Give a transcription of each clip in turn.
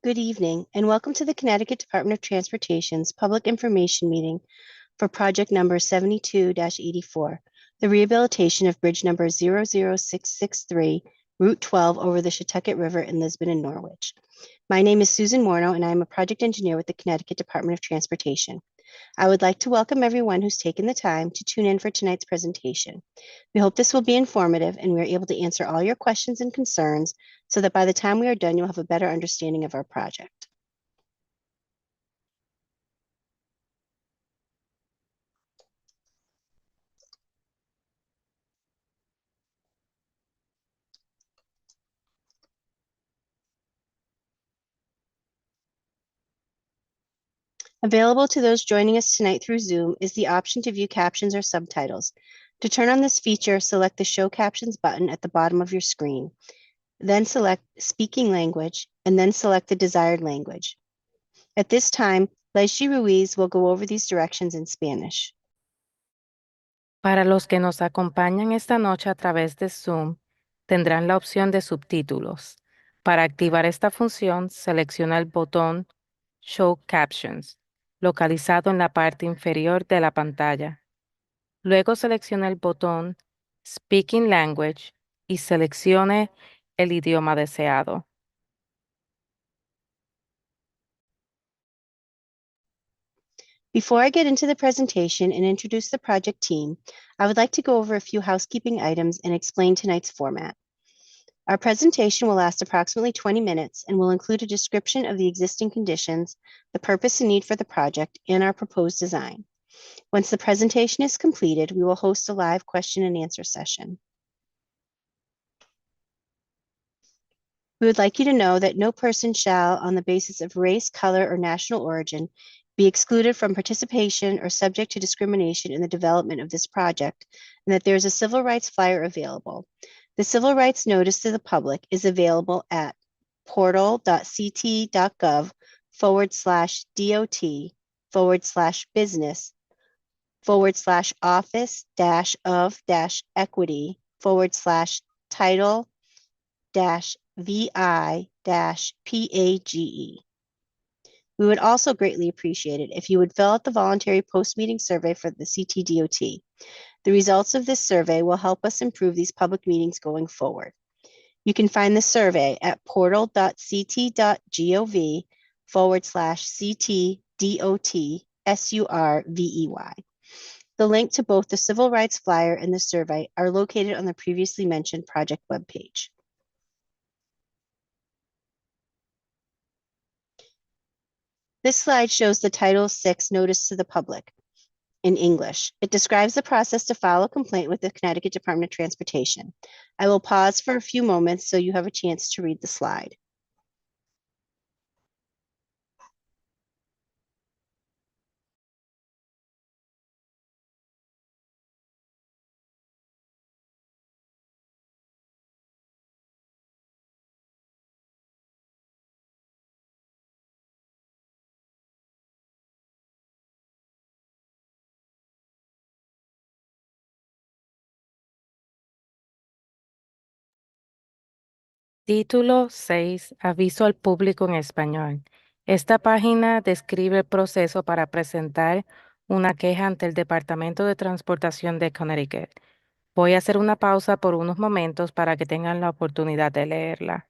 Good evening, and welcome to the Connecticut Department of Transportation's Public Information Meeting for project number 72-84, the rehabilitation of bridge number 00663, Route 12 over the Shetucket River in Lisbon and Norwich. My name is Susan Morno, and I am a project engineer with the Connecticut Department of Transportation. I would like to welcome everyone who's taken the time to tune in for tonight's presentation. We hope this will be informative and we are able to answer all your questions and concerns so that by the time we are done, you'll have a better understanding of our project. Available to those joining us tonight through Zoom is the option to view captions or subtitles. To turn on this feature, select the Show Captions button at the bottom of your screen. Then select Speaking Language, and then select the desired language. At this time, Leslie Ruiz will go over these directions in Spanish. Para los que nos acompañan esta noche a través de Zoom, tendrán la opción de subtítulos. Para activar esta función, selecciona el botón Show Captions, localizado en la parte inferior de la pantalla. Luego selecciona el botón Speaking Language y seleccione el idioma deseado. Before I get into the presentation and introduce the project team, I would like to go over a few housekeeping items and explain tonight's format. Our presentation will last approximately 20 minutes and will include a description of the existing conditions, the purpose and need for the project, and our proposed design. Once the presentation is completed, we will host a live question and answer session. We would like you to know that no person shall, on the basis of race, color, or national origin, be excluded from participation or subject to discrimination in the development of this project, and that there is a civil rights flyer available. The civil rights notice to the public is available at portal.ct.gov/DOT/office-of-equity/VI-PAGE. We would also greatly appreciate it if you would fill out the voluntary post-meeting survey for the CTDOT. The results of this survey will help us improve these public meetings going forward. You can find the survey at portal.ct.gov/CTDOT-SURVEY. The link to both the civil rights flyer and the survey are located on the previously mentioned project webpage. This slide shows the Title VI notice to the public in English. It describes the process to file a complaint with the Connecticut Department of Transportation. I will pause for a few moments so you have a chance to read the slide. Título 6. Aviso al público en español. Esta página describe el proceso para presentar una queja ante el Departamento de Transportación de Connecticut. Voy a hacer una pausa por unos momentos para que tengan la oportunidad de leerla.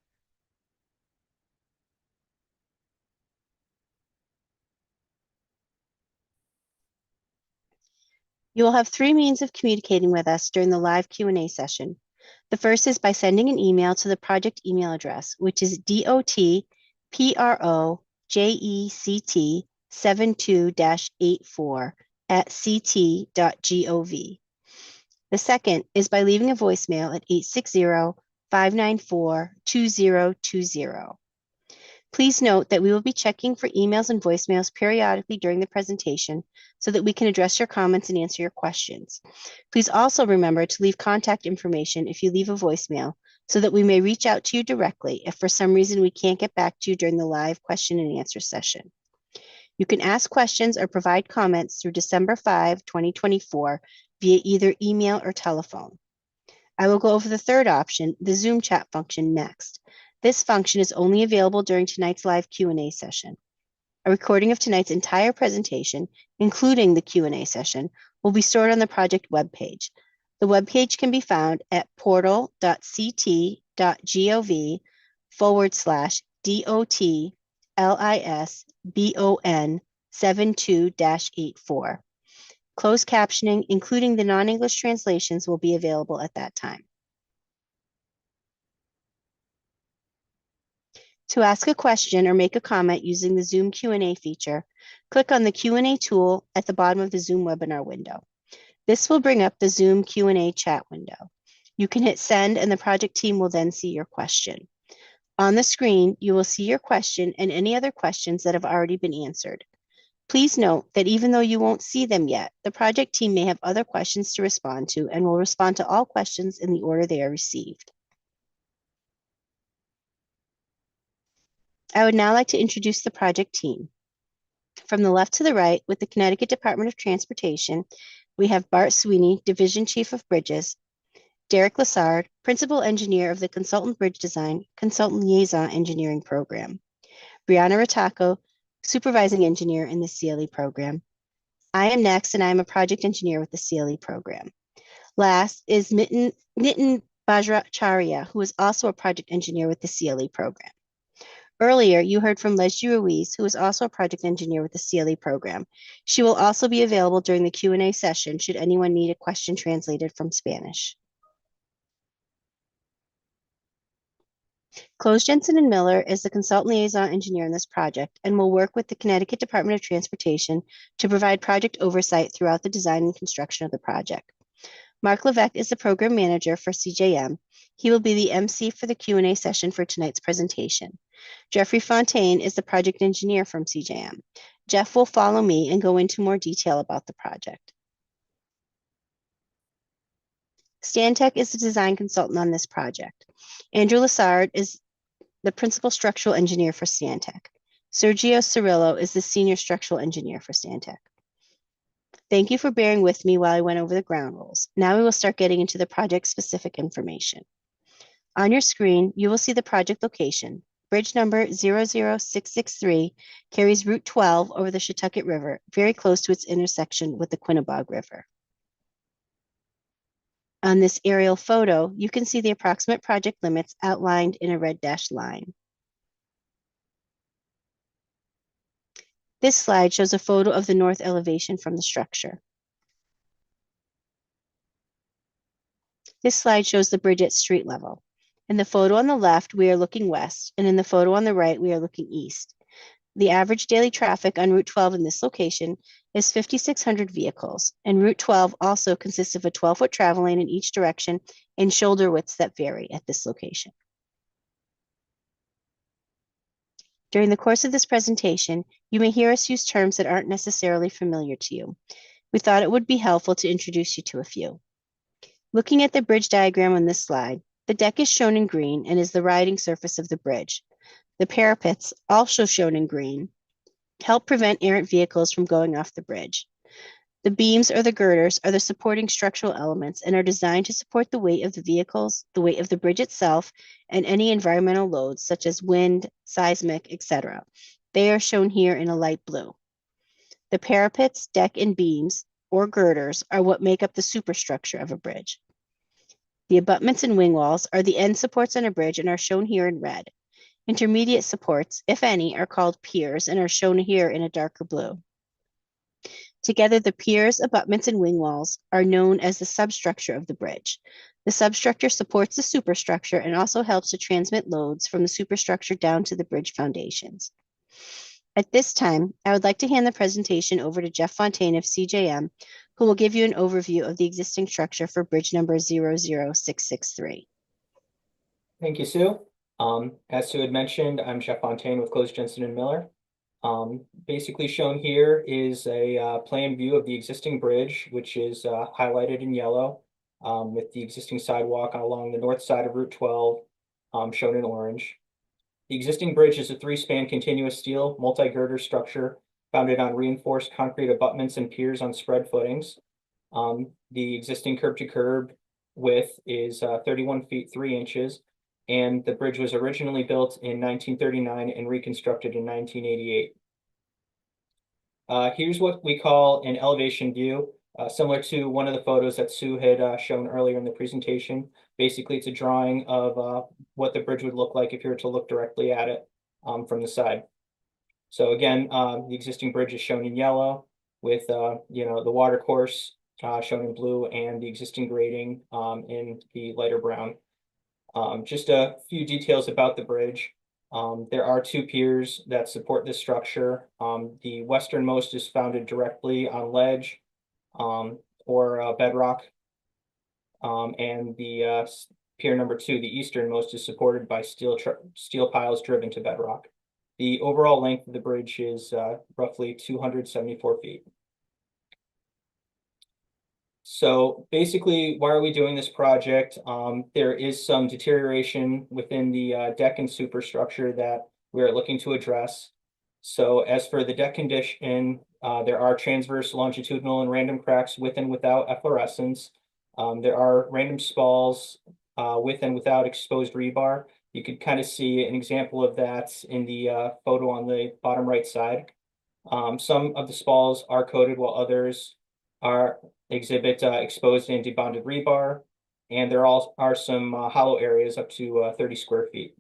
You will have three means of communicating with us during the live Q&A session. The first is by sending an email to the project email address, which is dotproject72-84@ct.gov. The second is by leaving a voicemail at 860-594-2020. Please note that we will be checking for emails and voicemails periodically during the presentation so that we can address your comments and answer your questions. Please also remember to leave contact information if you leave a voicemail so that we may reach out to you directly if for some reason we can't get back to you during the live question and answer session. You can ask questions or provide comments through December 5, 2024 via either email or telephone. I will go over the third option, the Zoom chat function, next. This function is only available during tonight's live Q&A session. A recording of tonight's entire presentation, including the Q&A session, will be stored on the project webpage. The webpage can be found at portal.ct.gov/DOTLISBON72-84. Closed captioning, including the non-English translations, will be available at that time. To ask a question or make a comment using the Zoom Q&A feature, click on the Q&A tool at the bottom of the Zoom webinar window. This will bring up the Zoom Q&A chat window. You can hit send and the project team will then see your question. On the screen, you will see your question and any other questions that have already been answered. Please note that even though you won't see them yet, the project team may have other questions to respond to and will respond to all questions in the order they are received. I would now like to introduce the project team. From the left to the right, with the Connecticut Department of Transportation, we have Bart Sweeney, Division Chief of Bridges, Derek Lassard, Principal Engineer of the Consultant Bridge Design, Consultant Liaison Engineering Program, Brianna Rataco, Supervising Engineer in the CLE program. I am next, and I am a Project Engineer with the CLE program. Last is Nitin Bajracharya, who is also a Project Engineer with the CLE program. Earlier, you heard from Leslie Ruiz, who is also a project engineer with the CLE program. She will also be available during the Q&A session should anyone need a question translated from Spanish. Close Jensen and Miller is the consultant liaison engineer in this project and will work with the Connecticut Department of Transportation to provide project oversight throughout the design and construction of the project. Mark Levesque is the program manager for CJM. He will be the MC for the Q&A session for tonight's presentation. Jeffrey Fontaine is the project engineer from CJM. Jeff will follow me and go into more detail about the project. Stantec is the design consultant on this project. Andrew Lassard is the principal structural engineer for Stantec. Sergio Cirillo is the senior structural engineer for Stantec. Thank you for bearing with me while I went over the ground rules. Now we will start getting into the project-specific information. On your screen, you will see the project location. Bridge number 00663 carries Route 12 over the Shetucket River, very close to its intersection with the Quinnebog River. On this aerial photo, you can see the approximate project limits outlined in a red dashed line. This slide shows a photo of the north elevation from the structure. This slide shows the bridge at street level. In the photo on the left, we are looking west, and in the photo on the right, we are looking east. The average daily traffic on Route 12 in this location is 5,600 vehicles, and Route 12 also consists of a 12-foot travel lane in each direction and shoulder widths that vary at this location. During the course of this presentation, you may hear us use terms that aren't necessarily familiar to you. We thought it would be helpful to introduce you to a few. Looking at the bridge diagram on this slide, the deck is shown in green and is the riding surface of the bridge. The parapets, also shown in green, help prevent errant vehicles from going off the bridge. The beams or the girders are the supporting structural elements and are designed to support the weight of the vehicles, the weight of the bridge itself, and any environmental loads such as wind, seismic, etc. They are shown here in a light blue. The parapets, deck, and beams, or girders, are what make up the superstructure of a bridge. The abutments and wing walls are the end supports on a bridge and are shown here in red. Intermediate supports, if any, are called piers and are shown here in a darker blue. Together, the piers, abutments, and wing walls are known as the substructure of the bridge. The substructure supports the superstructure and also helps to transmit loads from the superstructure down to the bridge foundations. At this time, I would like to hand the presentation over to Jeff Fontaine of CJM, who will give you an overview of the existing structure for bridge number 00663. Thank you, Sue. As Sue had mentioned, I'm Jeff Fontaine with Close Jensen and Miller. Basically shown here is a plan view of the existing bridge, which is highlighted in yellow, with the existing sidewalk along the north side of Route 12, shown in orange. The existing bridge is a 3-span continuous steel multi-girder structure founded on reinforced concrete abutments and piers on spread footings. The existing curb-to-curb width is 31 feet 3 inches, and the bridge was originally built in 1939 and reconstructed in 1988. Here's what we call an elevation view, similar to one of the photos that Sue had shown earlier in the presentation. Basically, it's a drawing of what the bridge would look like if you were to look directly at it from the side. So again, the existing bridge is shown in yellow with the water course shown in blue and the existing grading in the lighter brown. Just a few details about the bridge. There are two piers that support this structure. The westernmost is founded directly on ledge or bedrock. And the pier number 2, the easternmost, is supported by steel piles driven to bedrock. The overall length of the bridge is roughly 274 feet. So basically, why are we doing this project? There is some deterioration within the deck and superstructure that we're looking to address. So as for the deck condition, there are transverse, longitudinal, and random cracks with and without efflorescence. There are random spalls with and without exposed rebar. You could kind of see an example of that in the photo on the bottom right side. Some of the spalls are coated while others exhibit exposed and debonded rebar. And there are some hollow areas up to 30 square feet.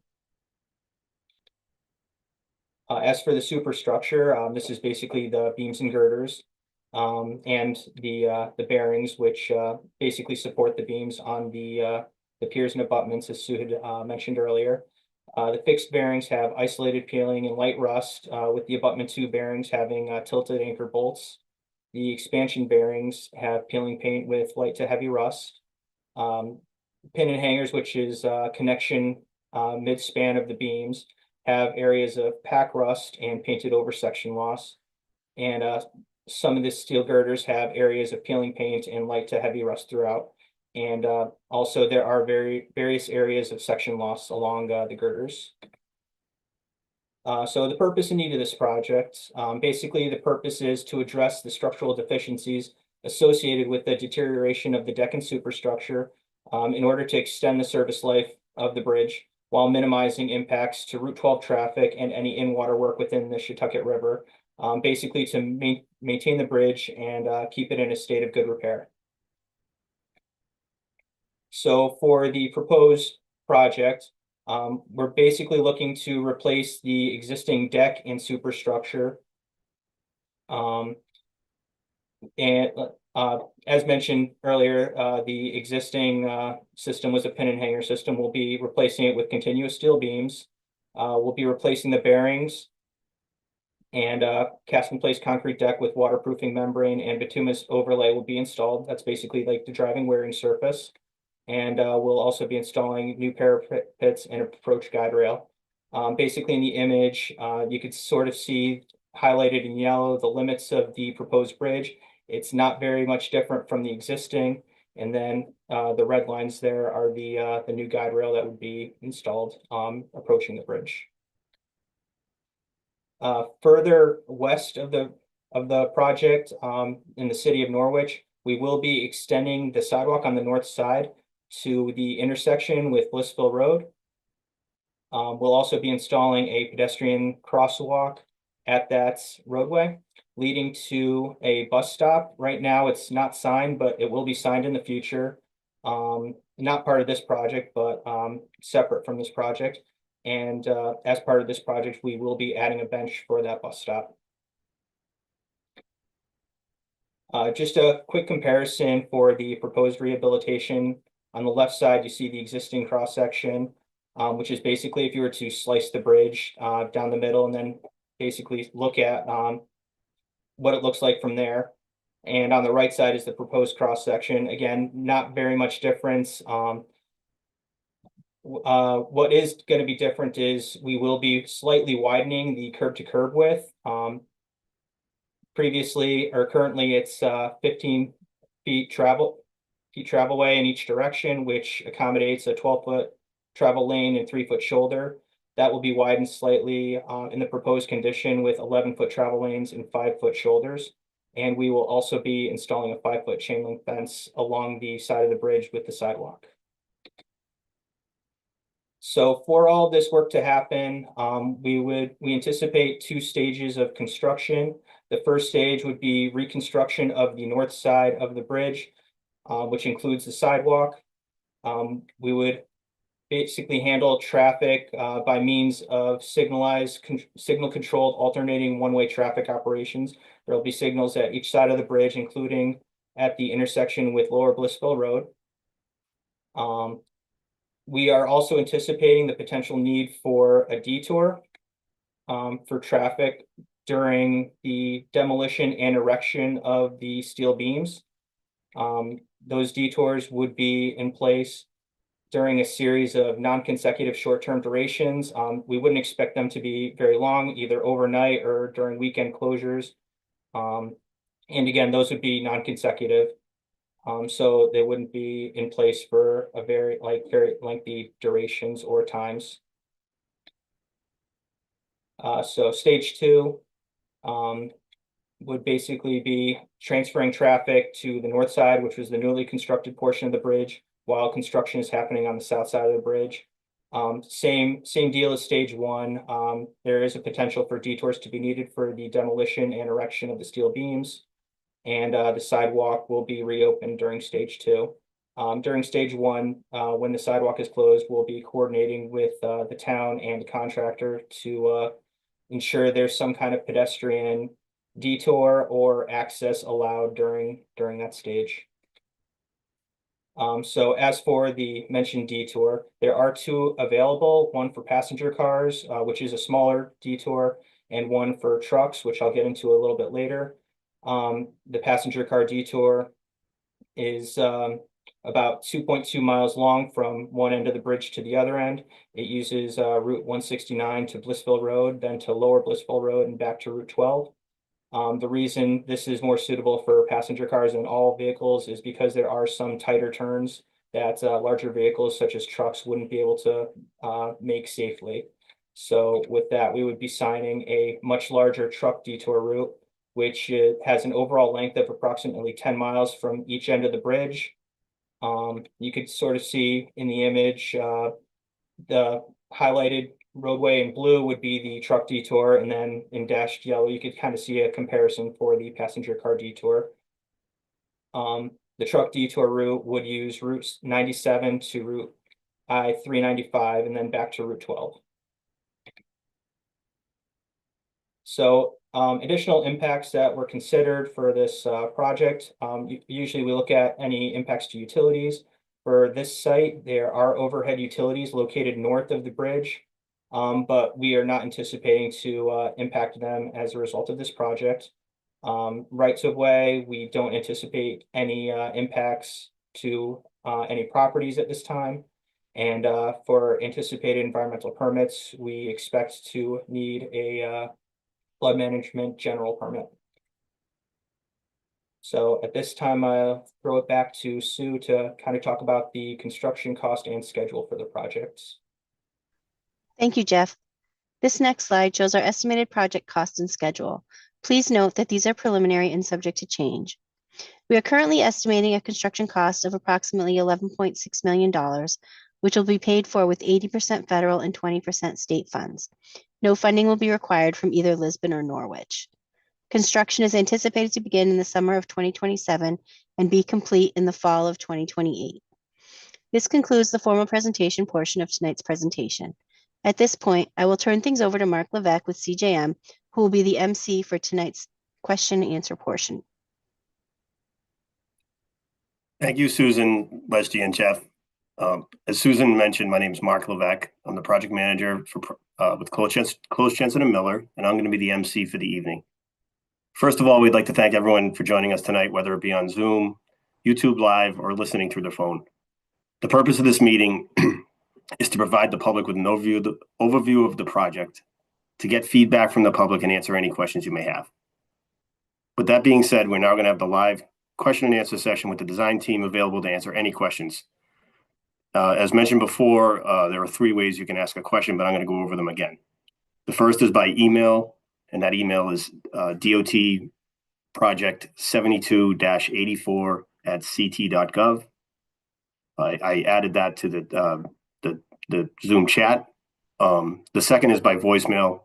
As for the superstructure, this is basically the beams and girders and the bearings, which basically support the beams on the piers and abutments, as Sue had mentioned earlier. The fixed bearings have isolated peeling and light rust, with the abutment 2 bearings having tilted anchor bolts. The expansion bearings have peeling paint with light to heavy rust. Pin and hangers, which is connection mid-span of the beams, have areas of pack rust and painted over section loss. And some of the steel girders have areas of peeling paint and light to heavy rust throughout. And also there are various areas of section loss along the girders. So the purpose and need of this project, basically the purpose is to address the structural deficiencies associated with the deterioration of the deck and superstructure in order to extend the service life of the bridge while minimizing impacts to Route 12 traffic and any in-water work within the Shetucket River, basically to maintain the bridge and keep it in a state of good repair. So for the proposed project, we're basically looking to replace the existing deck and superstructure. And as mentioned earlier, the existing system was a pin and hanger system. We'll be replacing it with continuous steel beams. We'll be replacing the bearings and cast in place concrete deck with waterproofing membrane and bituminous overlay will be installed. That's basically like the driving wearing surface. And we'll also be installing new parapets and approach guide rail. Basically in the image, you could sort of see highlighted in yellow the limits of the proposed bridge. It's not very much different from the existing. And then the red lines there are the new guide rail that would be installed approaching the bridge. Further west of the project in the city of Norwich, we will be extending the sidewalk on the north side to the intersection with Blissville Road. We'll also be installing a pedestrian crosswalk at that roadway, leading to a bus stop. Right now, it's not signed, but it will be signed in the future. Not part of this project, but separate from this project. And as part of this project, we will be adding a bench for that bus stop. Just a quick comparison for the proposed rehabilitation. On the left side, you see the existing cross section, which is basically if you were to slice the bridge down the middle and then basically look at what it looks like from there. And on the right side is the proposed cross section. Again, not very much difference. What is going to be different is we will be slightly widening the curb to curb width. Previously or currently it's 15 feet travelway in each direction, which accommodates a 12-foot travel lane and 3-foot shoulder. That will be widened slightly in the proposed condition with 11-foot travel lanes and 5-foot shoulders. And we will also be installing a 5-foot chain link fence along the side of the bridge with the sidewalk. So for all this work to happen, we anticipate 2 stages of construction. The first stage would be reconstruction of the north side of the bridge, which includes the sidewalk. We would basically handle traffic by means of signal controlled alternating one-way traffic operations. There will be signals at each side of the bridge, including at the intersection with Lower Blissville Road. We are also anticipating the potential need for a detour for traffic during the demolition and erection of the steel beams. Those detours would be in place during a series of non-consecutive short-term durations. We wouldn't expect them to be very long, either overnight or during weekend closures. And again, those would be non-consecutive. So they wouldn't be in place for a very lengthy durations or times. So stage 2 would basically be transferring traffic to the north side, which was the newly constructed portion of the bridge, while construction is happening on the south side of the bridge. Same deal as stage 1. There is a potential for detours to be needed for the demolition and erection of the steel beams, and the sidewalk will be reopened during stage 2. During stage 1, when the sidewalk is closed, we'll be coordinating with the town and the contractor to ensure there's some kind of pedestrian detour or access allowed during that stage. So as for the mentioned detour, there are 2 available, one for passenger cars, which is a smaller detour, and one for trucks, which I'll get into a little bit later. The passenger car detour is about 2.2 miles long from one end of the bridge to the other end. It uses Route 169 to Blissville Road, then to Lower Blissville Road and back to Route 12. The reason this is more suitable for passenger cars than all vehicles is because there are some tighter turns that larger vehicles such as trucks wouldn't be able to make safely. So with that, we would be signing a much larger truck detour route, which has an overall length of approximately 10 miles from each end of the bridge. You could sort of see in the image, the highlighted roadway in blue would be the truck detour, and then in dashed yellow, you could kind of see a comparison for the passenger car detour. The truck detour route would use Route 97 to Route I-395 and then back to Route 12. So additional impacts that were considered for this project. Usually we look at any impacts to utilities. For this site, there are overhead utilities located north of the bridge, but we are not anticipating to impact them as a result of this project. Rights of way, we don't anticipate any impacts to any properties at this time. And for anticipated environmental permits, we expect to need a flood management general permit. So at this time, I'll throw it back to Sue to kind of talk about the construction cost and schedule for the projects. Thank you, Jeff. This next slide shows our estimated project cost and schedule. Please note that these are preliminary and subject to change. We are currently estimating a construction cost of approximately $11.6 million, which will be paid for with 80% federal and 20% state funds. No funding will be required from either Lisbon or Norwich. Construction is anticipated to begin in the summer of 2027 and be complete in the fall of 2028. This concludes the formal presentation portion of tonight's presentation. At this point, I will turn things over to Mark Levesque with CJM, who will be the MC for tonight's question and answer portion. Thank you, Susan, Leslie, and Jeff. As Susan mentioned, my name is Mark Levesque. I'm the project manager with Close Jensen & Miller, and I'm going to be the MC for the evening. First of all, we'd like to thank everyone for joining us tonight, whether it be on Zoom, YouTube Live, or listening through their phone. The purpose of this meeting is to provide the public with an overview of the project, to get feedback from the public and answer any questions you may have. With that being said, we're now going to have the live question and answer session with the design team available to answer any questions. As mentioned before, there are 3 ways you can ask a question, but I'm going to go over them again. The first is by email, and that email is dotproject72-84@ct.gov. I added that to the the Zoom chat. The second is by voicemail.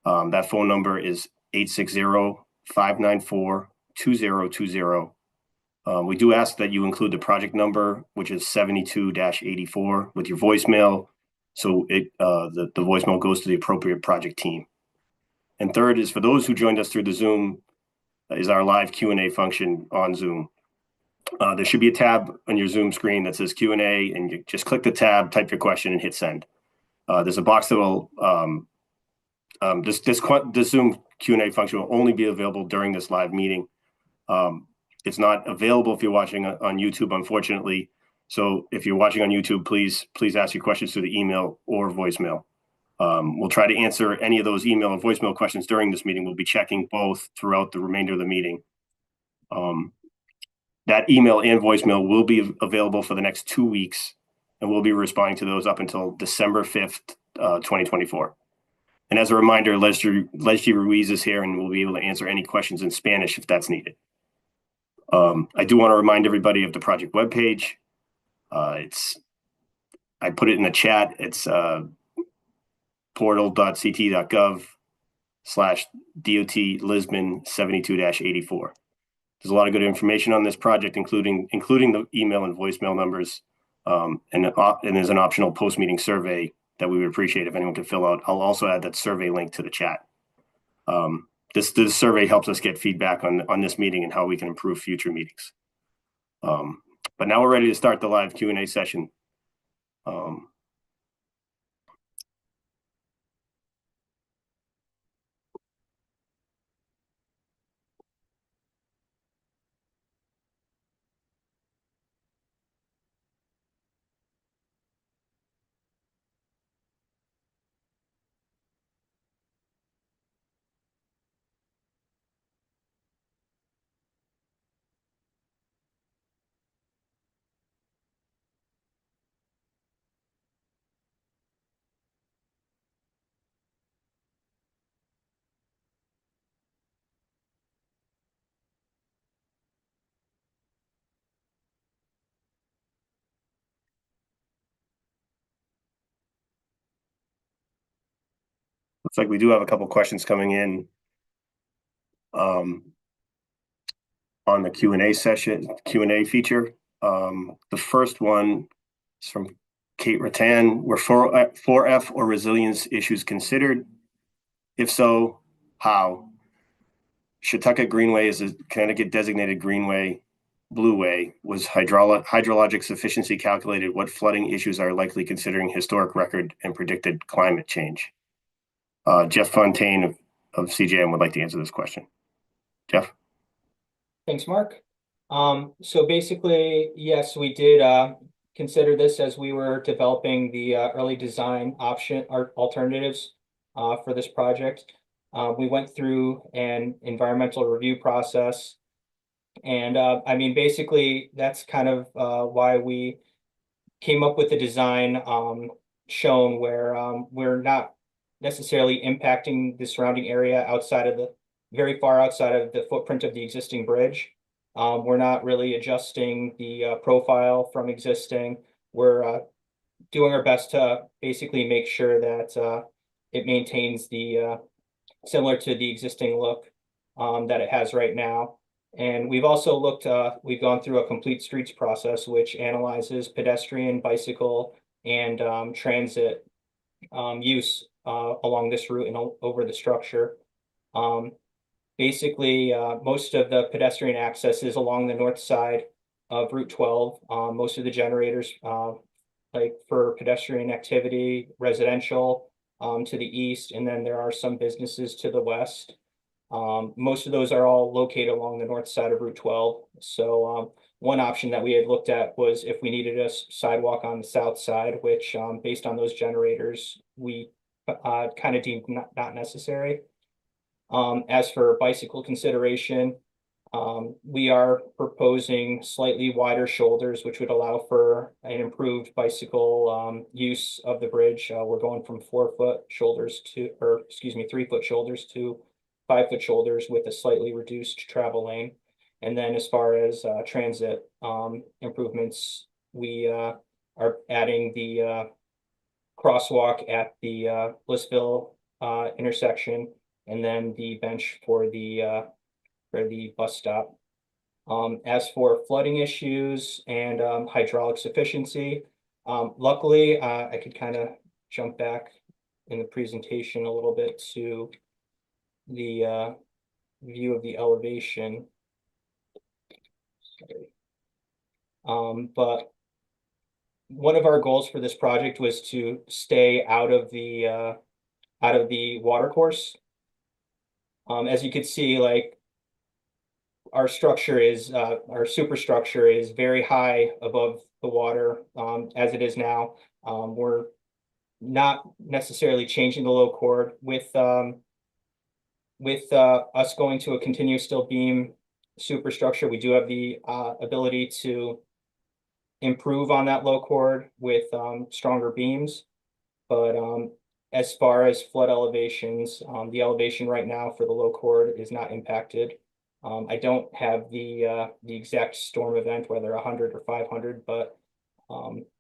That phone number is 860-594-2020. We do ask that you include the project number, which is 72-84 with your voicemail. So the voicemail goes to the appropriate project team. And third is for those who joined us through the Zoom is our live Q&A function on Zoom. There should be a tab on your Zoom screen that says Q&A, and you just click the tab, type your question, and hit send. There's a box that will, this Zoom Q&A function will only be available during this live meeting. It's not available if you're watching on YouTube, unfortunately. So if you're watching on YouTube, please ask your questions through the email or voicemail. We'll try to answer any of those email and voicemail questions during this meeting. We'll be checking both throughout the remainder of the meeting. That email and voicemail will be available for the next 2 weeks, and we'll be responding to those up until December 5th, 2024. And as a reminder, Leslie Ruiz is here and we'll be able to answer any questions in Spanish if that's needed. I do want to remind everybody of the project webpage. I put it in the chat. It's portal.ct.gov/DOT Lisbon 72-84. There's a lot of good information on this project, including the email and voicemail numbers, and there's an optional post-meeting survey that we would appreciate if anyone could fill out. I'll also add that survey link to the chat. This survey helps us get feedback on this meeting and how we can improve future meetings. But now we're ready to start the live Q&A session. Looks like we do have a couple questions coming in on the Q&A feature. The first one is from Kate Rattan. Were 4F or resilience issues considered? If so, how? Shetucket Greenway is a Connecticut designated Greenway, Blueway. Was hydrologic sufficiency calculated? What flooding issues are likely considering historic record and predicted climate change? Jeff Fontaine of CJM would like to answer this question. Jeff? Thanks, Mark. So basically, yes, we did consider this as we were developing the early design option or alternatives for this project. We went through an environmental review process, and I mean, basically, that's kind of why we came up with the design shown where we're not necessarily impacting the surrounding area very far outside of the footprint of the existing bridge. We're not really adjusting the profile from existing. We're doing our best to basically make sure that it maintains the similar to the existing look that it has right now. And we've also we've gone through a complete streets process, which analyzes pedestrian, bicycle, and transit use along this route and over the structure. Basically, most of the pedestrian access is along the north side of Route 12. Most of the generators, like for pedestrian activity, residential to the east, and then there are some businesses to the west. Most of those are all located along the north side of Route 12. So one option that we had looked at was if we needed a sidewalk on the south side, which based on those generators, we kind of deemed not necessary. As for bicycle consideration, we are proposing slightly wider shoulders, which would allow for an improved bicycle use of the bridge. We're going from 3-foot shoulders to 5-foot shoulders with a slightly reduced travel lane. And then as far as transit improvements, we are adding the crosswalk at the Blissville intersection, and then the bench for the bus stop. As for flooding issues and hydraulic sufficiency, luckily I could kind of jump back in the presentation a little bit to the view of the elevation. Sorry. But one of our goals for this project was to stay out of the water course. As you can see, like our superstructure is very high above the water as it is now. We're not necessarily changing the low chord with us going to a continuous steel beam superstructure. We do have the ability to improve on that low chord with stronger beams. But as far as flood elevations, the elevation right now for the low chord is not impacted. I don't have the exact storm event, whether 100 or 500, but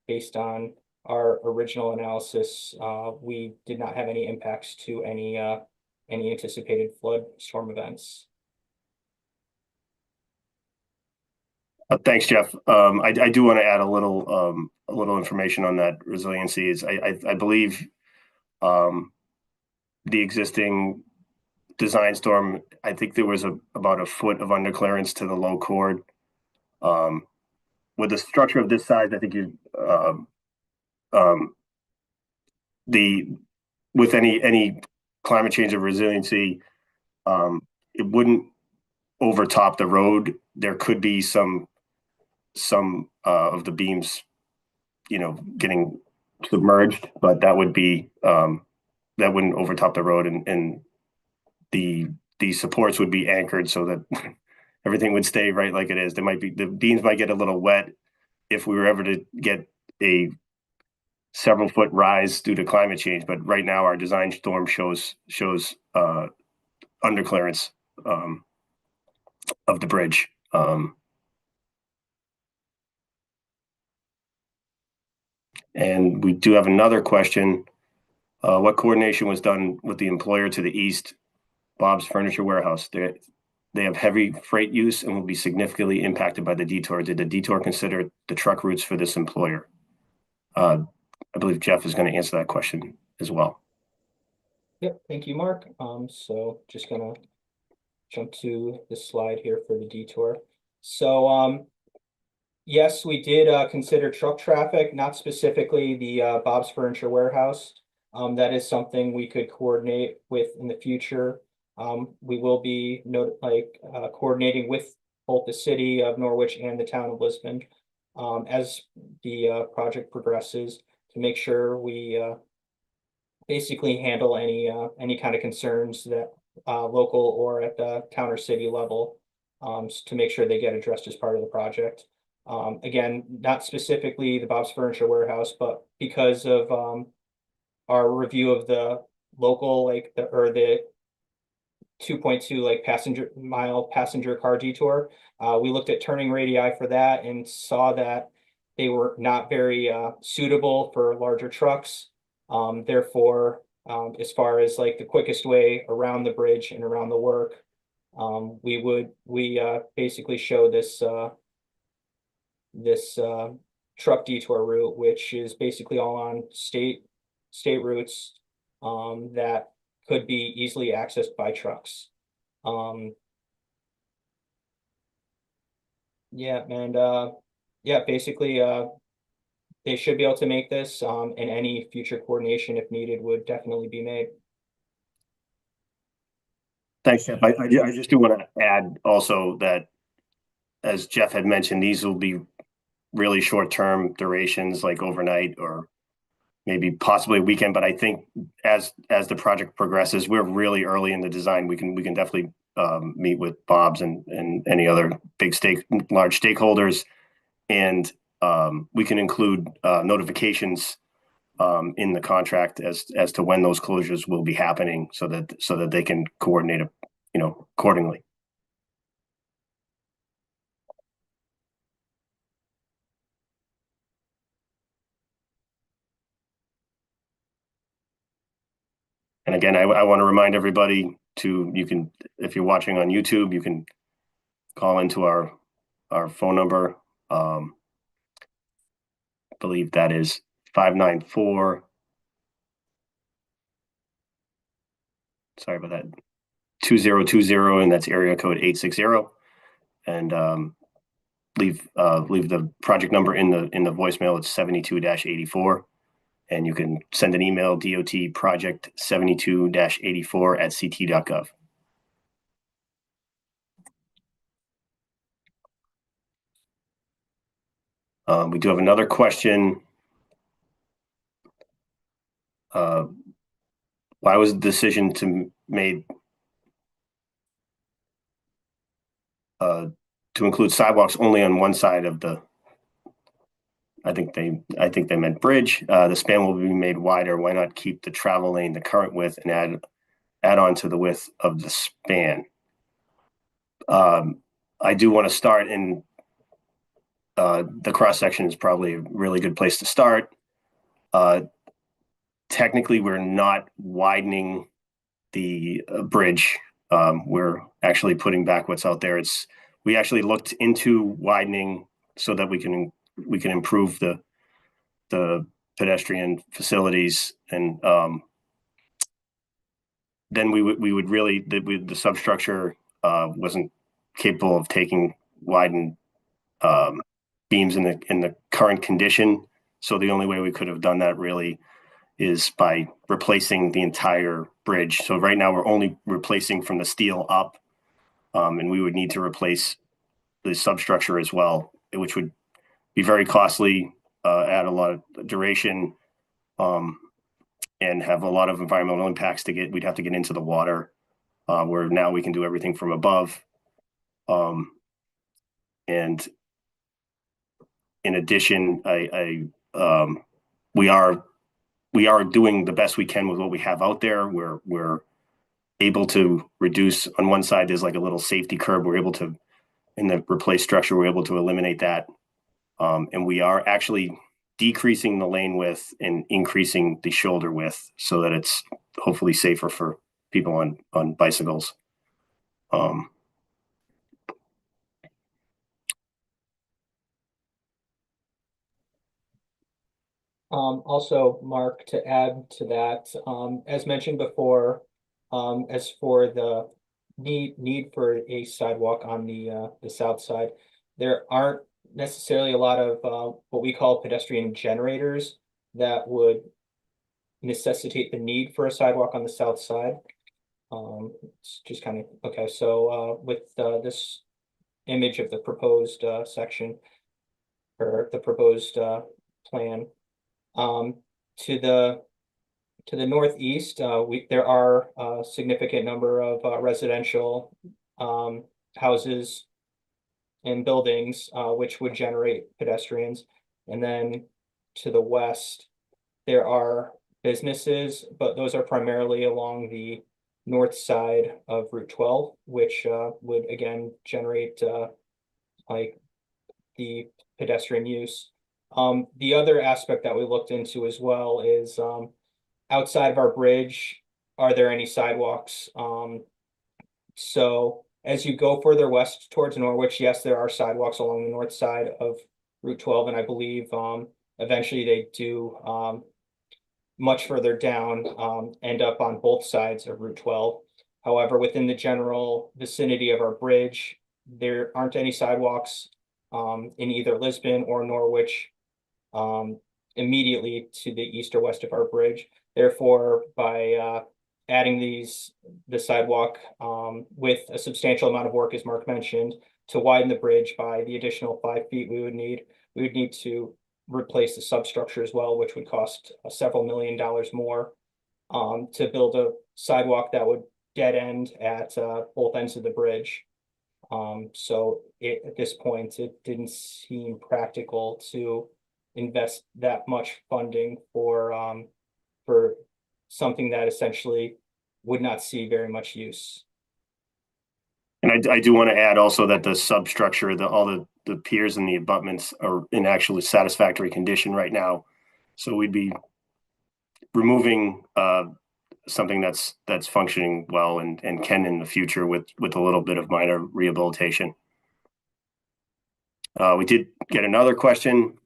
based on our original analysis, we did not have any impacts to any anticipated flood storm events. Thanks, Jeff. I do want to add a little information on that resiliency. Is I believe the existing design storm, I think there was about a foot of underclearance to the low chord. With a structure of this size, I think with any climate change of resiliency, it wouldn't overtop the road. There could be some of the beams, getting submerged, but that would be that wouldn't overtop the road, and the supports would be anchored so that everything would stay right like it is. The beams might get a little wet if we were ever to get a several foot rise due to climate change, but right now our design storm shows underclearance of the bridge. And we do have another question. What coordination was done with the employer to the east, Bob's Furniture Warehouse? They have heavy freight use and will be significantly impacted by the detour. Did the detour consider the truck routes for this employer? I believe Jeff is going to answer that question as well. Yep, thank you, Mark. So just gonna jump to the slide here for the detour. So yes, we did consider truck traffic, not specifically the Bob's Furniture Warehouse. That is something we could coordinate with in the future. We will be coordinating with both the city of Norwich and the town of Lisbon as the project progresses to make sure we basically handle any kind of concerns that local or at the town or city level to make sure they get addressed as part of the project. Again, not specifically the Bob's Furniture Warehouse, but because of our review of the local, the 2.2 passenger car detour, we looked at turning radii for that and saw that they were not very suitable for larger trucks. Therefore, as far as the quickest way around the bridge and around the work, we basically show this truck detour route, which is basically all on state routes that could be easily accessed by trucks. Basically they should be able to make this, and any future coordination, if needed, would definitely be made. Thanks, Jeff. I just do want to add also that, as Jeff had mentioned, these will be really short-term durations, like overnight or maybe possibly a weekend. But I think as the project progresses, we're really early in the design. We can definitely meet with Bob's and any other large stakeholders, and we can include notifications in the contract as to when those closures will be happening, so that they can coordinate accordingly. And again, I want to remind everybody you can, if you're watching on YouTube, you can call into our phone number. I believe that is 594. Sorry about that. 2020, and that's area code 860. And leave the project number in the voicemail. It's 72-84. And you can send an email, DOT project 72-84 at ct.gov. We do have another question. Why was the decision made to include sidewalks only on one side of the? I think they meant bridge. The span will be made wider. Why not keep the travel lane the current width and add on to the width of the span? I do want to start in the cross section is probably a really good place to start. Technically, we're not widening the bridge. We're actually putting back what's out there. We actually looked into widening so that we can improve the pedestrian facilities, and then we would really the substructure wasn't capable of taking widened beams in the current condition. So the only way we could have done that really is by replacing the entire bridge. So right now we're only replacing from the steel up, and we would need to replace the substructure as well, which would be very costly, add a lot of duration, and have a lot of environmental impacts we'd have to get into the water, where now we can do everything from above. And in addition, we are doing the best we can with what we have out there. We're able to reduce on one side. There's like a little safety curb. We're able to, in the replaced structure, we're able to eliminate that. And we are actually decreasing the lane width and increasing the shoulder width so that it's hopefully safer for people on bicycles. Also, Mark, to add to that, as mentioned before, as for the need for a sidewalk on the south side, there aren't necessarily a lot of what we call pedestrian generators that would necessitate the need for a sidewalk on the south side. It's just kind of okay. So with this image of the proposed section or the proposed plan. To the northeast, there are a significant number of residential houses and buildings which would generate pedestrians. And then to the west, there are businesses, but those are primarily along the north side of Route 12, which would again generate like the pedestrian use. The other aspect that we looked into as well is outside of our bridge, are there any sidewalks? So as you go further west towards Norwich, yes, there are sidewalks along the north side of Route 12, and I believe eventually they do much further down end up on both sides of Route 12. However, within the general vicinity of our bridge, there aren't any sidewalks in either Lisbon or Norwich immediately to the east or west of our bridge. Therefore, by adding the sidewalk with a substantial amount of work, as Mark mentioned, to widen the bridge by the additional 5 feet we would need to replace the substructure as well, which would cost several $1 million more to build a sidewalk that would dead end at both ends of the bridge. So at this point, it didn't seem practical to invest that much funding for something that essentially would not see very much use. And I do want to add also that the substructure, all the piers and the abutments are in actually satisfactory condition right now. So we'd be removing something that's functioning well and can in the future with a little bit of minor rehabilitation. We did get another question.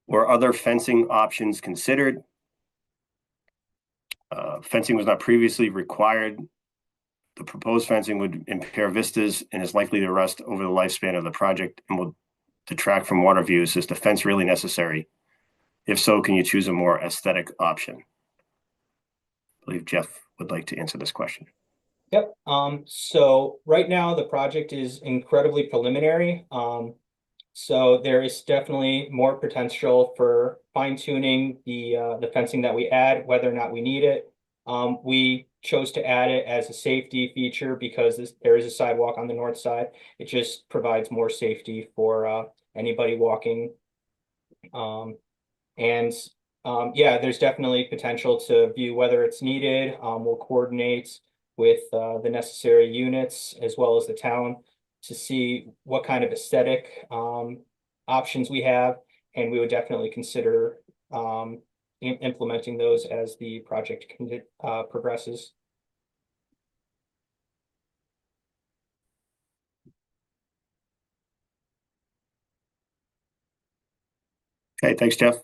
Were other fencing options considered? Fencing was not previously required. The proposed fencing would impair vistas and is likely to rust over the lifespan of the project and will detract from water views. Is the fence really necessary? If so, can you choose a more aesthetic option? I believe Jeff would like to answer this question. Yep. So right now the project is incredibly preliminary. So there is definitely more potential for fine tuning the fencing that we add, whether or not we need it. We chose to add it as a safety feature because there is a sidewalk on the north side. It just provides more safety for anybody walking. Yeah, there's definitely potential to view whether it's needed. We'll coordinate with the necessary units as well as the town to see what kind of aesthetic options we have, and we would definitely consider implementing those as the project progresses. Okay, thanks, Jeff.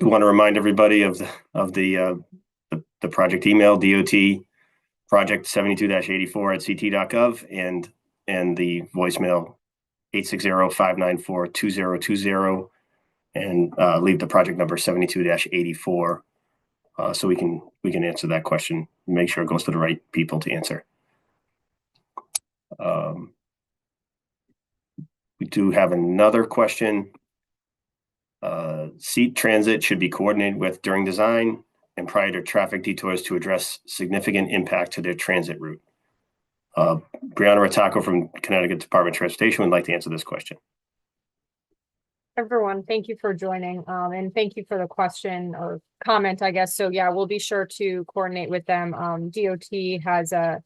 We want to remind everybody of the project email, DOT project 72-84@ct.gov, and the voicemail 860-594-2020, and leave the project number 72-84, so we can answer that question. Make sure it goes to the right people to answer. We do have another question. Seat transit should be coordinated with during design and prior to traffic detours to address significant impact to their transit route. Brianna Rattacco from Connecticut Department of Transportation would like to answer this question. Everyone, thank you for joining, and thank you for the question or comment, I guess. So yeah, we'll be sure to coordinate with them. DOT has an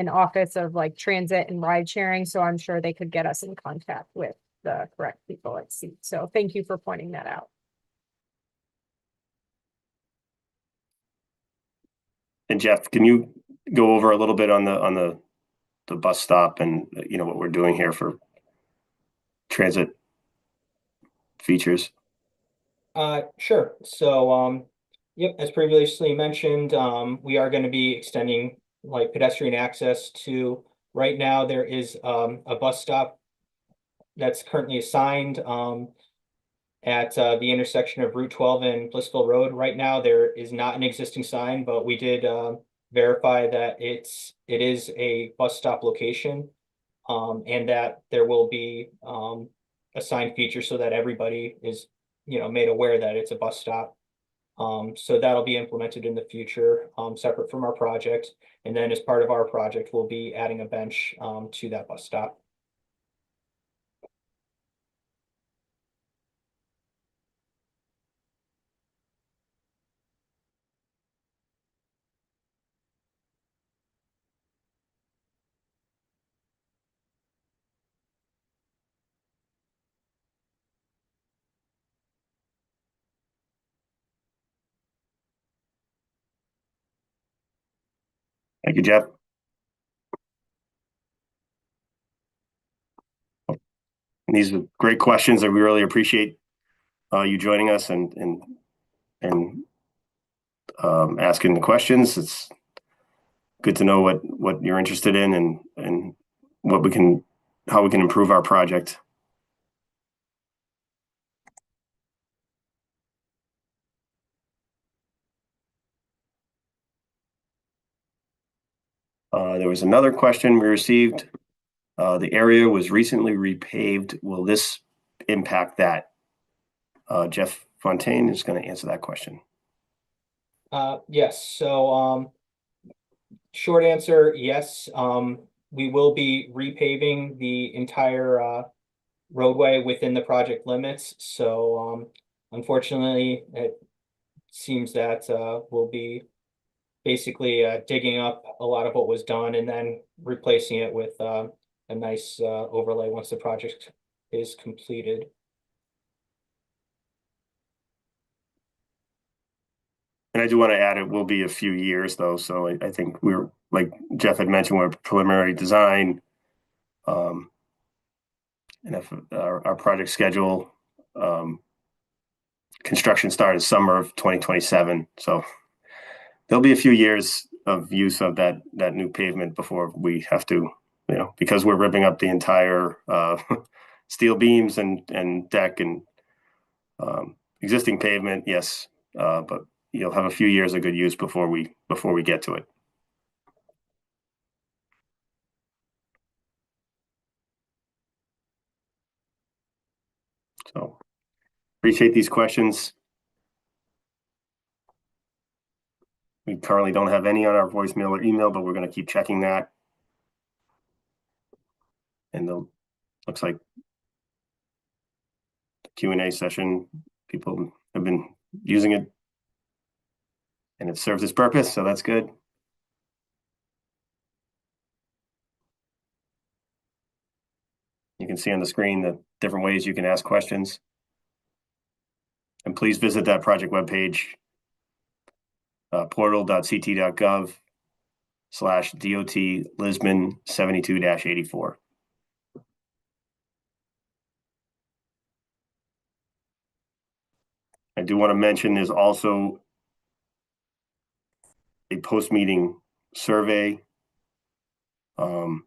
office of like transit and ride sharing, so I'm sure they could get us in contact with the correct people at seat. So thank you for pointing that out. And Jeff, can you go over a little bit on the bus stop and what we're doing here for transit features? Sure. So yep, as previously mentioned, we are going to be extending like pedestrian access to, right now there is a bus stop that's currently assigned at the intersection of Route 12 and Blissville Road. Right now there is not an existing sign, but we did verify that it is a bus stop location, and that there will be a sign feature so that everybody is made aware that it's a bus stop. So that'll be implemented in the future, separate from our project. And then as part of our project, we'll be adding a bench to that bus stop. Thank you, Jeff. And these are great questions that we really appreciate you joining us and asking the questions. It's good to know what you're interested in and how we can improve our project. There was another question we received. The area was recently repaved. Will this impact that? Jeff Fontaine is going to answer that question. Yes. So short answer, yes. We will be repaving the entire roadway within the project limits. So unfortunately, it seems that we'll be basically digging up a lot of what was done and then replacing it with a nice overlay once the project is completed. And I do want to add, it will be a few years though. So I think we're, like Jeff had mentioned, we're preliminary design. And if our project schedule, construction started summer of 2027. So there'll be a few years of use of that new pavement before we have to, because we're ripping up the entire steel beams and deck and existing pavement, yes, but you'll have a few years of good use before we get to it. So appreciate these questions. We currently don't have any on our voicemail or email, but we're going to keep checking that. And looks like the Q&A session, people have been using it and it serves its purpose, so that's good. You can see on the screen the different ways you can ask questions. And please visit that project webpage, portal.ct.gov/DOT Lisbon 72-84. I do want to mention there's also a post-meeting survey. I'm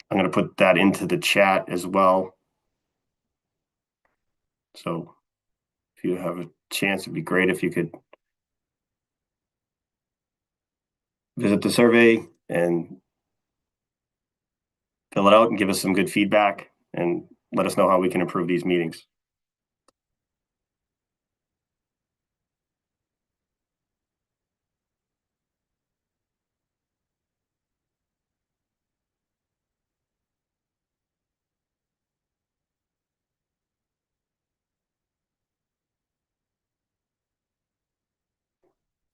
going to put that into the chat as well. So if you have a chance, it'd be great if you could visit the survey and fill it out and give us some good feedback and let us know how we can improve these meetings.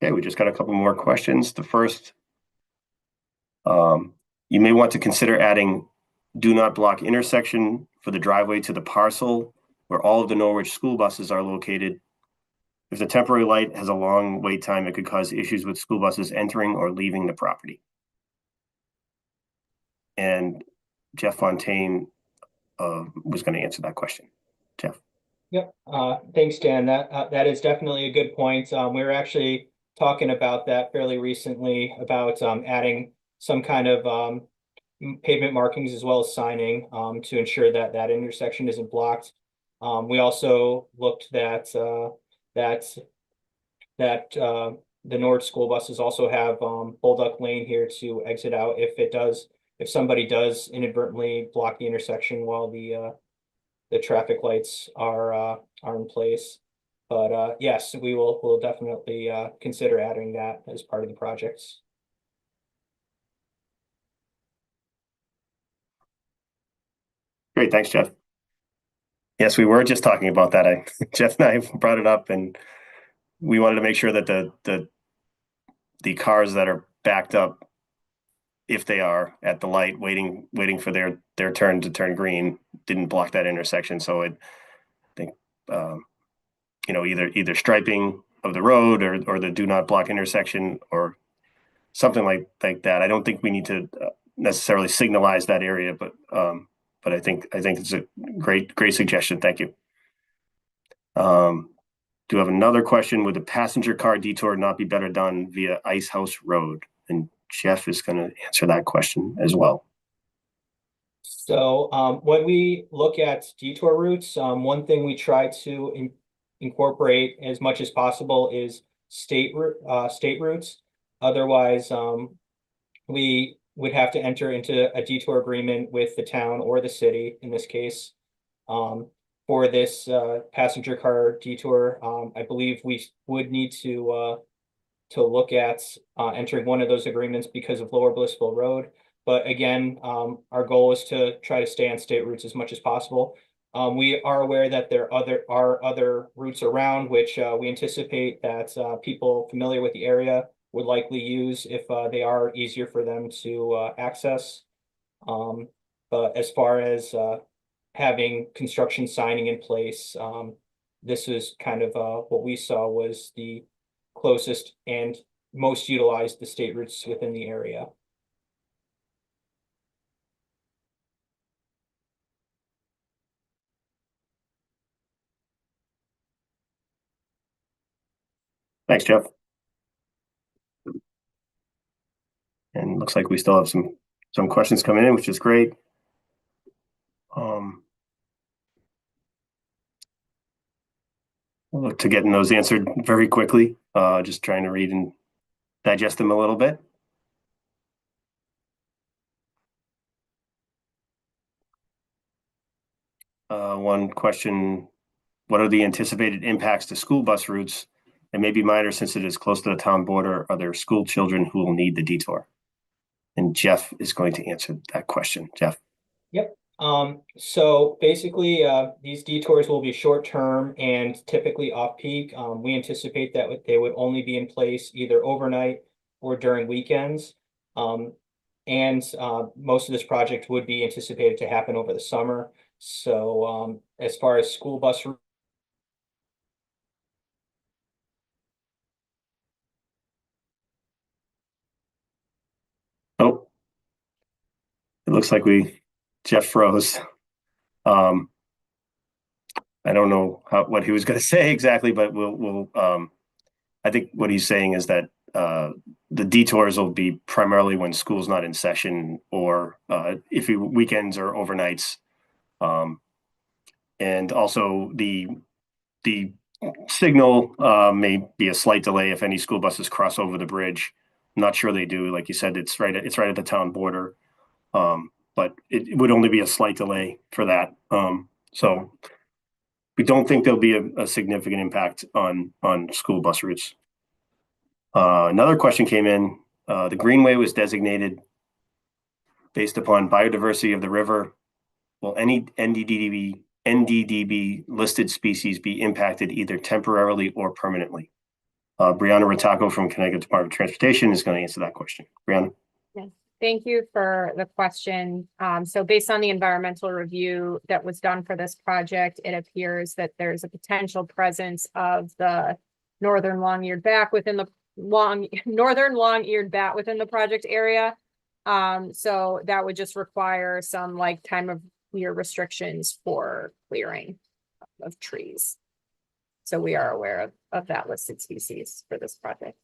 Okay, we just got a couple more questions. The first, you may want to consider adding do not block intersection for the driveway to the parcel where all of the Norwich school buses are located. If the temporary light has a long wait time, it could cause issues with school buses entering or leaving the property. And Jeff Fontaine was going to answer that question. Jeff. Yep. Thanks, Dan. That is definitely a good point. We were actually talking about that fairly recently about adding some kind of pavement markings as well as signing to ensure that that intersection isn't blocked. We also looked that the Norwich school buses also have hold-up lane here to exit out if somebody does inadvertently block the intersection while the traffic lights are in place. But yes, we'll definitely consider adding that as part of the projects. Great, thanks, Jeff. Yes, we were just talking about that. Jeff and I brought it up, and we wanted to make sure that the cars that are backed up, if they are at the light waiting for their turn to turn green, didn't block that intersection. So I think either striping of the road or the do not block intersection or something like that. I don't think we need to necessarily signalize that area, but I think it's a great suggestion. Thank you. Do have another question. Would the passenger car detour not be better done via Ice House Road? And Jeff is going to answer that question as well. So when we look at detour routes, one thing we try to incorporate as much as possible is state routes. Otherwise, we would have to enter into a detour agreement with the town or the city in this case. For this passenger car detour, I believe we would need to look at entering one of those agreements because of Lower Blissville Road. But again, our goal is to try to stay on state routes as much as possible. We are aware that there are other routes around which we anticipate that people familiar with the area would likely use if they are easier for them to access. But as far as having construction signing in place, this is kind of what we saw was the closest and most utilized the state routes within the area. Thanks, Jeff. And looks like we still have some questions coming in, which is great. We'll look to getting those answered very quickly. Just trying to read and digest them a little bit. One question, what are the anticipated impacts to school bus routes? It may be minor since it is close to the town border. Are there school children who will need the detour? And Jeff is going to answer that question. Jeff. Yep. So basically, these detours will be short-term and typically off-peak. We anticipate that they would only be in place either overnight or during weekends. And most of this project would be anticipated to happen over the summer. So as far as school bus Oh, it looks like Jeff froze. I don't know what he was going to say exactly, but I think what he's saying is that the detours will be primarily when school's not in session or if weekends or overnights. And also the signal may be a slight delay if any school buses cross over the bridge. I'm not sure they do. Like you said, it's right at the town border. But it would only be a slight delay for that. So we don't think there'll be a significant impact on school bus routes. Another question came in. The greenway was designated based upon biodiversity of the river. Will any NDDB listed species be impacted either temporarily or permanently? Brianna Rataco from Connecticut Department of Transportation is going to answer that question. Brianna. Yes, thank you for the question. So based on the environmental review that was done for this project, it appears that there's a potential presence of the northern long-eared bat within the northern long-eared bat within the project area. So that would just require some like time of year restrictions for clearing of trees. So we are aware of that listed species for this project.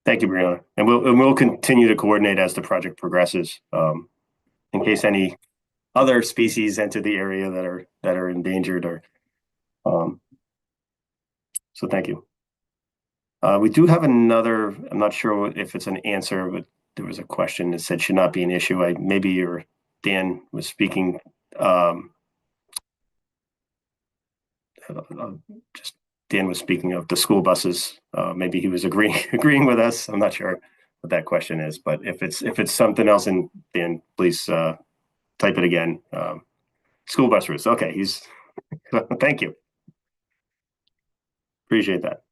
Thank you, Brianna. And we'll continue to coordinate as the project progresses, in case any other species enter the area that are endangered or. So thank you. We do have another. I'm not sure if it's an answer, but there was a question that said should not be an issue. Maybe Dan was speaking. Just Dan was speaking of the school buses. Maybe he was agreeing with us. I'm not sure what that question is, but if it's something else, and Dan, please type it again. School bus routes. Okay, thank you. Appreciate that.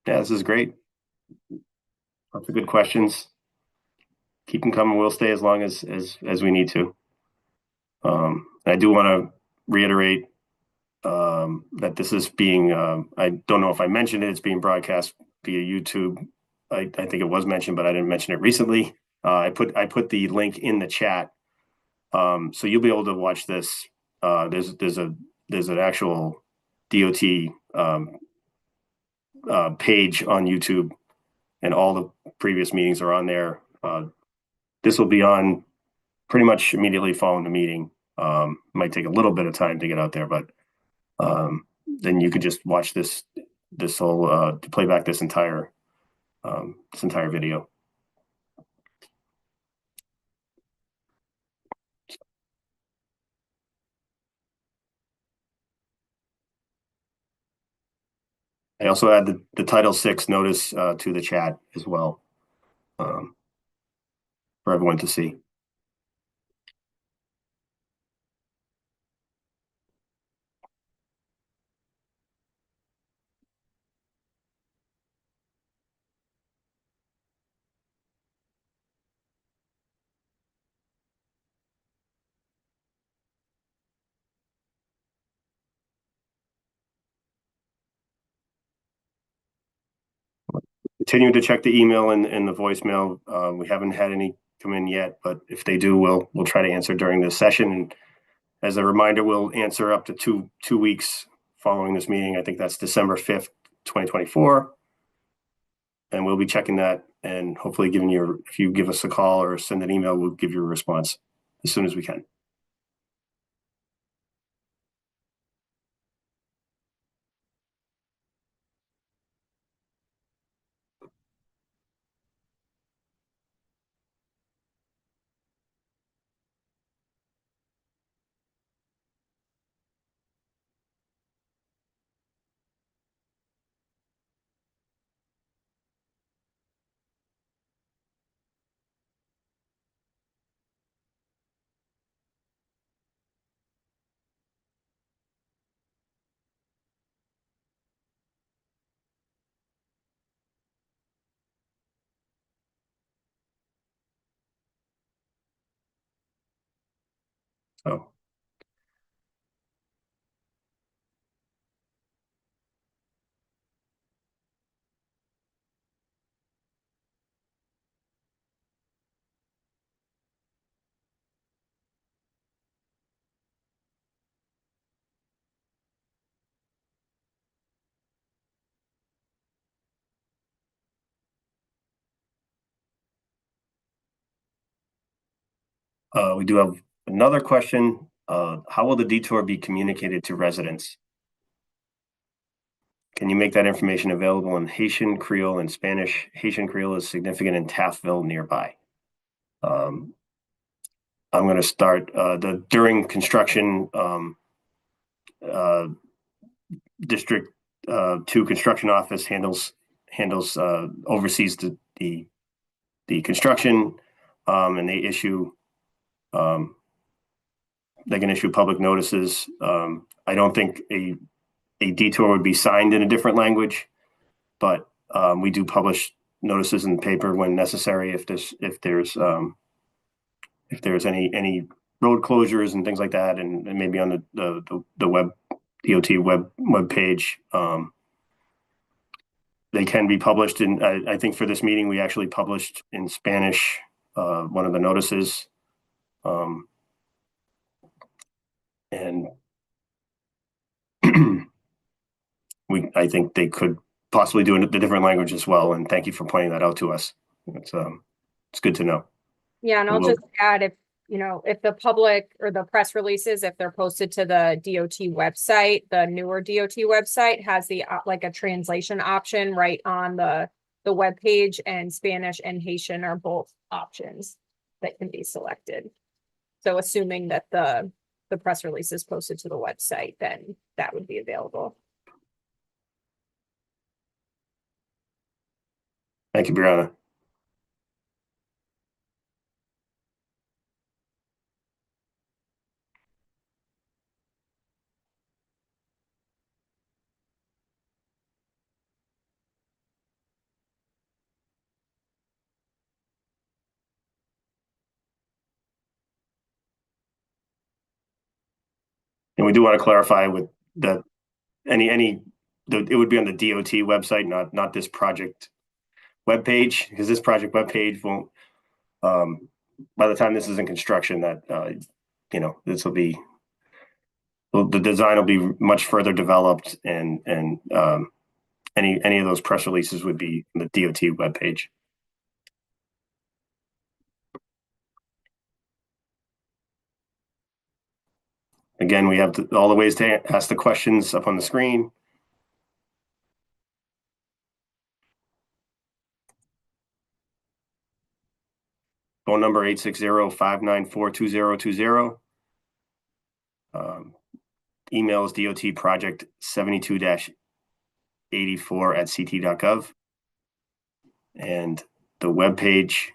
Yeah, this is great. Lots of good questions. Keep them coming. We'll stay as long as we need to. I do want to reiterate that this is being, I don't know if I mentioned it, it's being broadcast via YouTube. I think it was mentioned, but I didn't mention it recently. I put the link in the chat. So you'll be able to watch this. There's an actual DOT page on YouTube, and all the previous meetings are on there. This will be on pretty much immediately following the meeting. Might take a little bit of time to get out there, but then you could just watch this whole to play back this entire video. I also add the Title VI notice to the chat as well, for everyone to see. continue to check the email and the voicemail. We haven't had any come in yet, but if they do, we'll try to answer during this session. And as a reminder, we'll answer up to two weeks following this meeting. I think that's December 5th, 2024. And we'll be checking that and hopefully giving you, if you give us a call or send an email, we'll give you a response as soon as we can. So. We do have another question. How will the detour be communicated to residents? Can you make that information available in Haitian, Creole, and Spanish? Haitian Creole is significant in Taftville nearby. I'm going to start during construction. District 2 construction office oversees the construction, and they issue. They can issue public notices. I don't think a detour would be signed in a different language, but we do publish notices in the paper when necessary if there's any road closures and things like that, and maybe on the web DOT web page. They can be published in. I think for this meeting we actually published in Spanish one of the notices, and I think they could possibly do the different language as well. And thank you for pointing that out to us. It's good to know. Yeah, and I'll just add, if the public or the press releases, if they're posted to the DOT website, the newer DOT website has the like a translation option right on the web page, and Spanish and Haitian are both options that can be selected. So assuming that the press release is posted to the website, then that would be available. Thank you, Brianna. And we do want to clarify with that it would be on the DOT website, not this project webpage, because this project webpage won't. By the time this is in construction, that this will be. Well, the design will be much further developed, and any of those press releases would be on the DOT webpage. Again, we have all the ways to ask the questions up on the screen. Phone number 860-594-2020. Email is dotproject72-84@ct.gov. And the webpage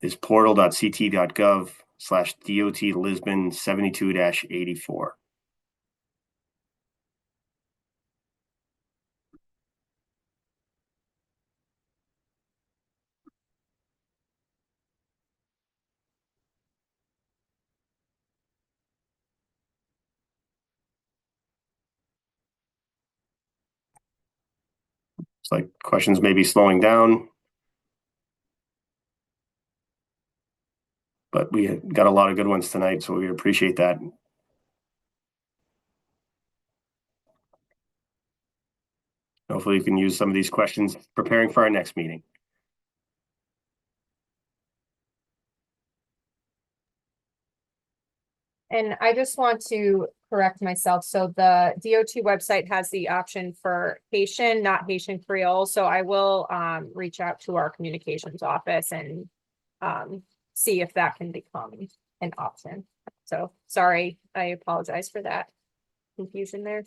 is portal.ct.gov/DOT Lisbon 72-84. It's like questions may be slowing down. But we got a lot of good ones tonight, so we appreciate that. Hopefully you can use some of these questions preparing for our next meeting. And I just want to correct myself. So the DOT website has the option for Haitian, not Haitian Creole. So I will reach out to our communications office and see if that can become an option. So sorry, I apologize for that confusion there.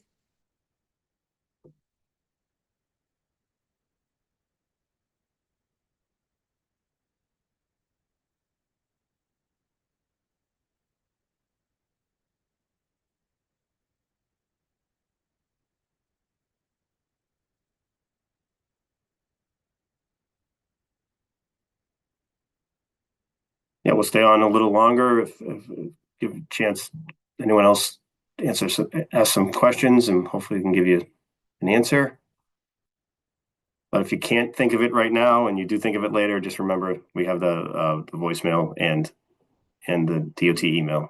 Yeah, we'll stay on a little longer if give a chance anyone else ask some questions, and hopefully we can give you an answer. But if you can't think of it right now and you do think of it later, just remember we have the voicemail and the DOT email.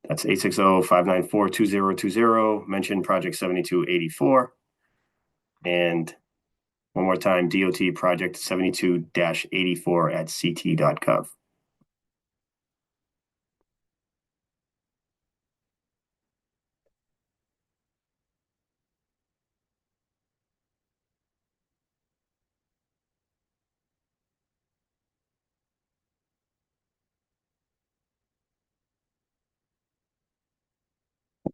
That's 860-594-2020. Mention project 7284. And one more time, DOT project 72-84 at ct.gov.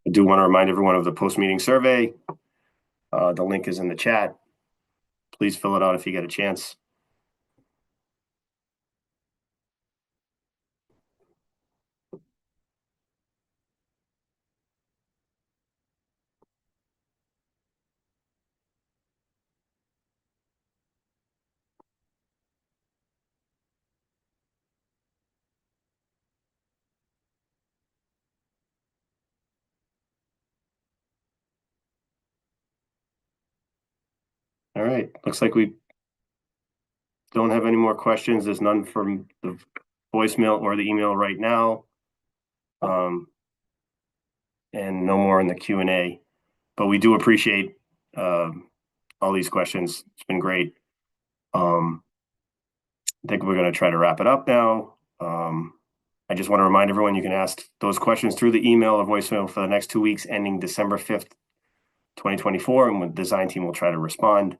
I do want to remind everyone of the post-meeting survey. The link is in the chat. Please fill it out if you get a chance. All right, looks like we don't have any more questions. There's none from the voicemail or the email right now. And no more in the Q&A, but we do appreciate all these questions. It's been great. I think we're going to try to wrap it up now. I just want to remind everyone you can ask those questions through the email or voicemail for the next 2 weeks ending December 5th, 2024, and the design team will try to respond.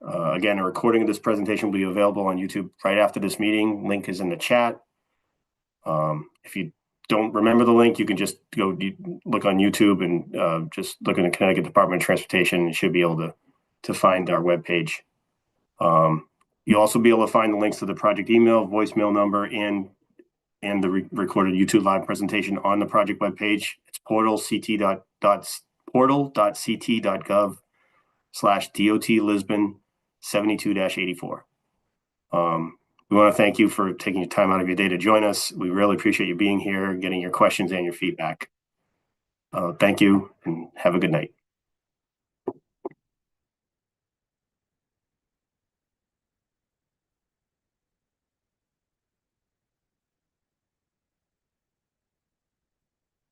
Again, a recording of this presentation will be available on YouTube right after this meeting. Link is in the chat. If you don't remember the link, you can just go look on YouTube and just look in the Connecticut Department of Transportation. You should be able to find our webpage. You'll also be able to find the links to the project email, voicemail number, and the recorded YouTube live presentation on the project webpage. It's portal.ct.gov/DOT Lisbon 72-84. We want to thank you for taking your time out of your day to join us. We really appreciate you being here, getting your questions and your feedback. Thank you, and have a good night.